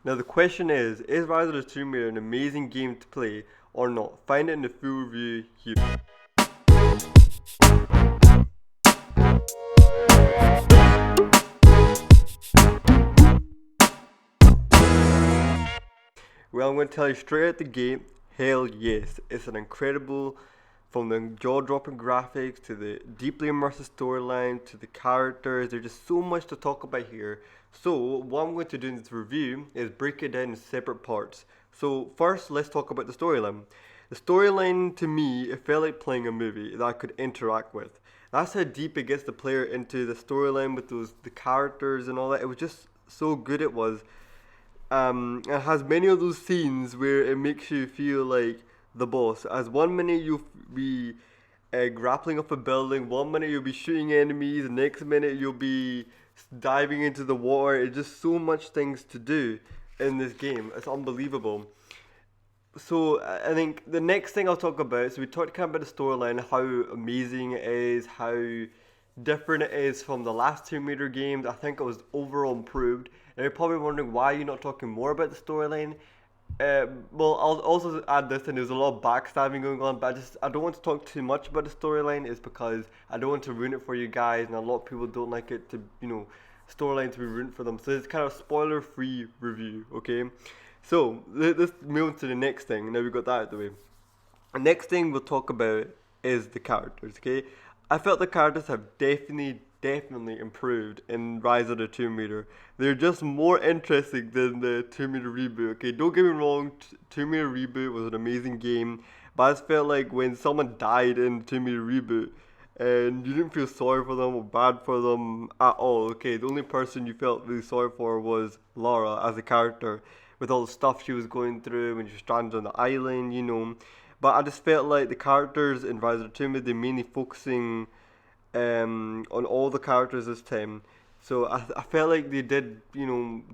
Now the question is Rise of the Tomb Raider an amazing game to play or not? Find it in the full review here. Well, I'm going to tell you straight out the gate, hell yes. It's an incredible, from the jaw-dropping graphics to the deeply immersive storyline to the characters. There's just so much to talk about here. So what I'm going to do in this review is break it down in separate parts. So first, let's talk about the storyline. The storyline, to me, it felt like playing a movie that I could interact with. That's how deep it gets the player into the storyline with the characters and all that. It was just so good it was. It has many of those scenes where it makes you feel like the boss. As one minute you'll be grappling up a building, one minute you'll be shooting enemies, the next minute you'll be diving into the water. It's just so much things to do in this game. It's unbelievable. So I think the next thing I'll talk about. So we talked kind of about the storyline, how amazing it is, how different it is from the last Tomb Raider games. I think it was overall improved. And you're probably wondering why you're not talking more about the storyline. Well, I'll also add this, and there's a lot of backstabbing going on, but I don't want to talk too much about the storyline. Is because I don't want to ruin it for you guys, and a lot of people don't like it to storyline to be ruined for them. So it's kind of spoiler-free review, okay? So let's move on to the next thing. Now we got that out of the way. The next thing we'll talk about is the characters, okay? I felt the characters have definitely improved in Rise of the Tomb Raider. They're just more interesting than the Tomb Raider reboot, okay? Don't get me wrong, Tomb Raider reboot was an amazing game, but I just felt like when someone died in Tomb Raider reboot, and you didn't feel sorry for them or bad for them at all, okay? The only person you felt really sorry for was Lara as a character, with all the stuff she was going through when she was stranded on the island. But I just felt like the characters in Rise of the Tomb Raider, they're mainly focusing on all the characters this time. So I felt like they did,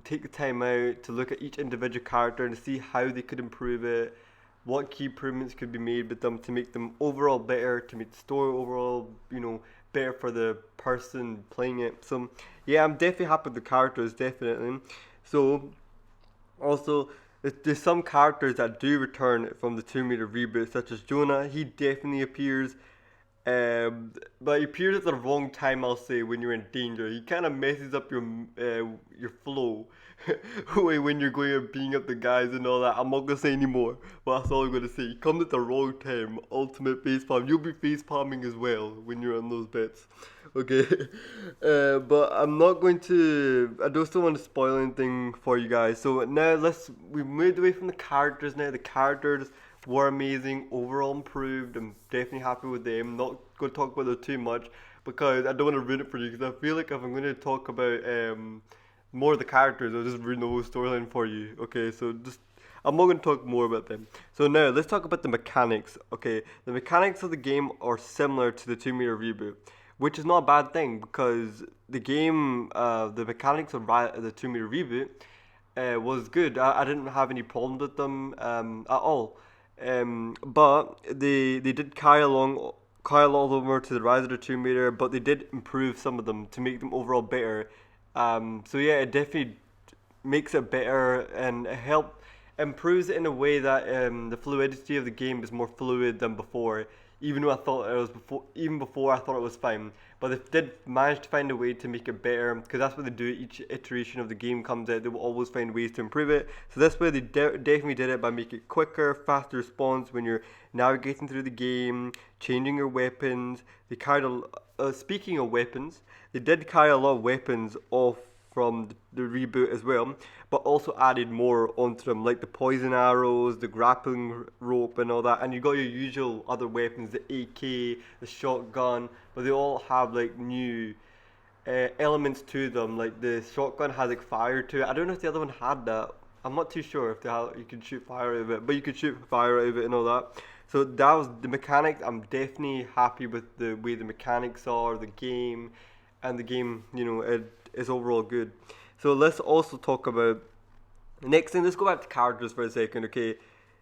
take the time out to look at each individual character and see how they could improve it, what key improvements could be made with them to make them overall better, to make the story overall, better for the person playing it. So yeah, I'm definitely happy with the characters, definitely. So also, there's some characters that do return from the Tomb Raider reboot, such as Jonah. He definitely appears, but he appears at the wrong time. I'll say when you're in danger, he kind of messes up your flow when you're going and beating up the guys and all that. I'm not gonna say anymore, but that's all I'm gonna say. He comes at the wrong time. Ultimate facepalm. You'll be facepalming as well when you're on those bets. Okay, but I'm not going to. I don't still want to spoil anything for you guys. So now we moved away from the characters. Now the characters were amazing, overall improved. I'm definitely happy with them. Not going to talk about them too much because I don't want to ruin it for you. Because I feel like if I'm going to talk about more of the characters, I'll just ruin the whole storyline for you. Okay, so just I'm not going to talk more about them. So now let's talk about the mechanics. Okay, the mechanics of the game are similar to the Tomb Raider reboot, which is not a bad thing because the game, the mechanics of the Tomb Raider reboot was good. I didn't have any problems with them at all. But they did carry a lot of them over to the Rise of the Tomb Raider, but they did improve some of them to make them overall better. So yeah, it definitely makes it better and it improves it in a way that the fluidity of the game is more fluid than before. Even though I thought it was even before I thought it was fine, but they did manage to find a way to make it better because that's what they do. Each iteration of the game comes out, they will always find ways to improve it. So that's why they definitely did it by making it quicker, faster response when you're navigating through the game, changing your weapons. They carried speaking of weapons, they did carry a lot of weapons off from the reboot as well, but also added more onto them, like the poison arrows, the grappling rope, and all that. And you got your usual other weapons, the AK, the shotgun, but they all have like new elements to them. Like the shotgun has like fire to it. I don't know if the other one had that. I'm not too sure if you could shoot fire out of it, but you could shoot fire out of it and all that. So that was the mechanics. I'm definitely happy with the way the mechanics are, the game, and the game, it is overall good. So let's also talk about the next thing. Let's go back to characters for a second, okay?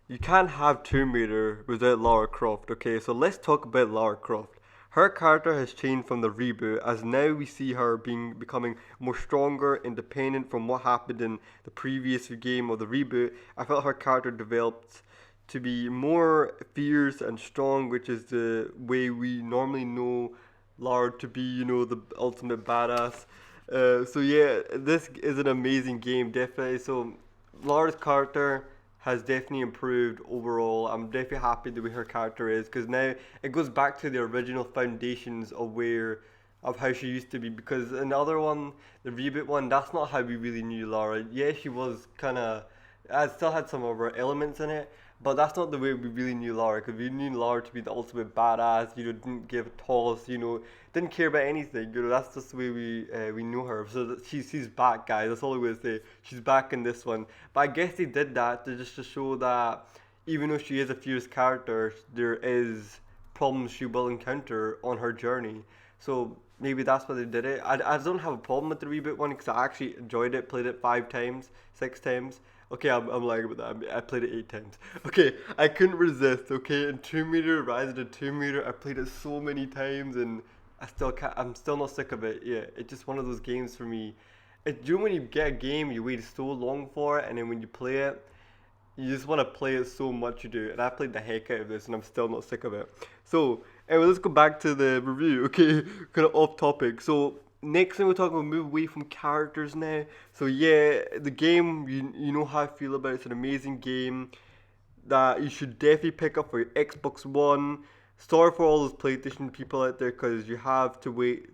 You can't have Tomb Raider without Lara Croft, okay? So let's talk about Lara Croft. Her character has changed from the reboot, as now we see her becoming more stronger, independent from what happened in the previous game or the reboot. I felt her character developed to be more fierce and strong, which is the way we normally know Lara to be, the ultimate badass. So yeah, this is an amazing game, definitely. So Lara's character has definitely improved overall. I'm definitely happy the way her character is, because now it goes back to the original foundations of how she used to be. Because in the other one, the reboot one, that's not how we really knew Lara. Yeah, she was kind of, I still had some of her elements in it, but that's not the way we really knew Lara. Because we knew Lara to be the ultimate badass. Didn't give a toss. Didn't care about anything. That's just the way we knew her. So she's back, guys. That's all I'm gonna say. She's back in this one. But I guess they did that to show that even though she is a fierce character, there is problems she will encounter on her journey. So maybe that's why they did it. I don't have a problem with the reboot one because I actually enjoyed it. Played it 5 times, 6 times. Okay, I'm lying about that. I played it 8 times. Okay, I couldn't resist. Okay, in Tomb Raider, Rise of the Tomb Raider, I played it so many times, and I still can't. I'm still not sick of it. Yeah, it's just one of those games for me. When you get a game, you wait so long for it, and then when you play it, you just want to play it so much you do. And I played the heck out of this, and I'm still not sick of it. So, anyway, let's go back to the review. Okay, kind of off topic. So, next thing we're talking about, move away from characters now. So yeah, the game, you know how I feel about it. It's an amazing game that you should definitely pick up for your Xbox One. Sorry for all those PlayStation people out there, because you have to wait.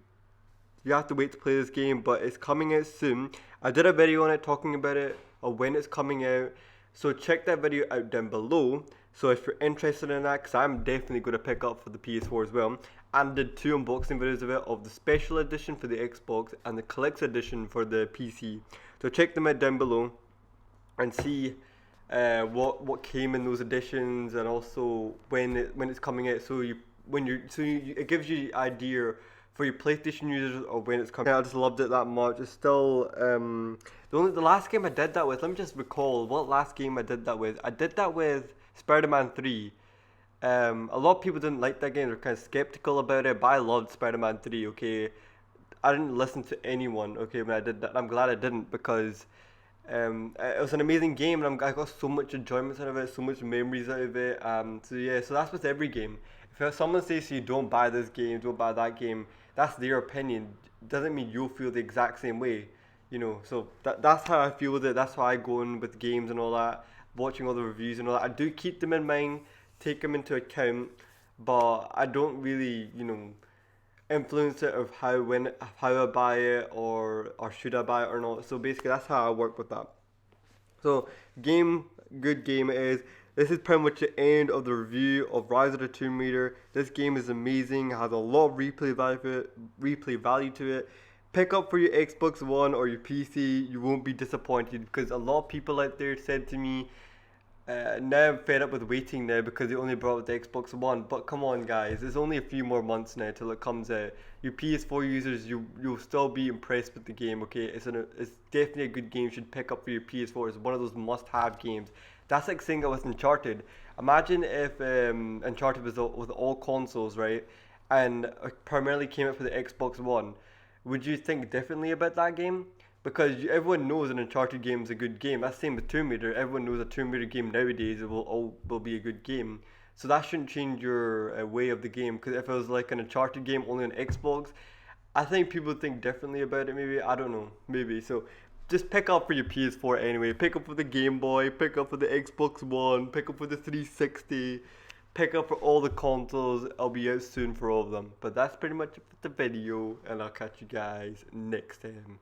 You have to wait to play this game, but it's coming out soon. I did a video on it talking about it or when it's coming out. So check that video out down below. So if you're interested in that, because I'm definitely going to pick up for the PS4 as well. And did 2 unboxing videos of it, of the special edition for the Xbox and the collector's edition for the PC. So check them out down below and see what came in those editions, and also when it's coming out. So it gives you the idea for your PlayStation users of when it's coming. Yeah, I just loved it that much. It's still the last game I did that with. Let me just recall what last game I did that with. I did that with Spider-Man 3. A lot of people didn't like that game. They're kind of skeptical about it, but I loved Spider-Man 3. Okay, I didn't listen to anyone. Okay, when I did that, I'm glad I didn't, because it was an amazing game, and I got so much enjoyment out of it, so much memories out of it. So yeah, so that's with every game. If someone says to you, don't buy this game, don't buy that game, that's their opinion. Doesn't mean you'll feel the exact same way. So that's how I feel with it. That's how I go in with games and all that. Watching all the reviews and all that, I do keep them in mind, take them into account, but I don't really, influence it of how I buy it, or should I buy it or not. So basically, that's how I work with that. So good game it is. This is pretty much the end of the review of Rise of the Tomb Raider. This game is amazing. It has a lot of replay value to it. Pick up for your Xbox One or your PC. You won't be disappointed, because a lot of people out there said to me, now I'm fed up with waiting now because they only brought out the Xbox One. But come on, guys, there's only a few more months now till it comes out. You PS4 users, you'll still be impressed with the game. Okay, it's definitely a good game. You should pick up for your PS4. It's one of those must-have games. That's like saying it with Uncharted. Imagine if Uncharted was with all consoles, right, and primarily came out for the Xbox One. Would you think differently about that game? Because everyone knows an Uncharted game is a good game. That's the same with Tomb Raider. Everyone knows a Tomb Raider game nowadays will be a good game. So that shouldn't change your way of the game. Because if it was like an Uncharted game only on Xbox, I think people would think differently about it. Maybe, I don't know. Maybe. So just pick up for your PS4 anyway. Pick up for the Game Boy. Pick up for the Xbox One. Pick up for the 360. Pick up for all the consoles. I'll be out soon for all of them. But that's pretty much it for the video, and I'll catch you guys next time.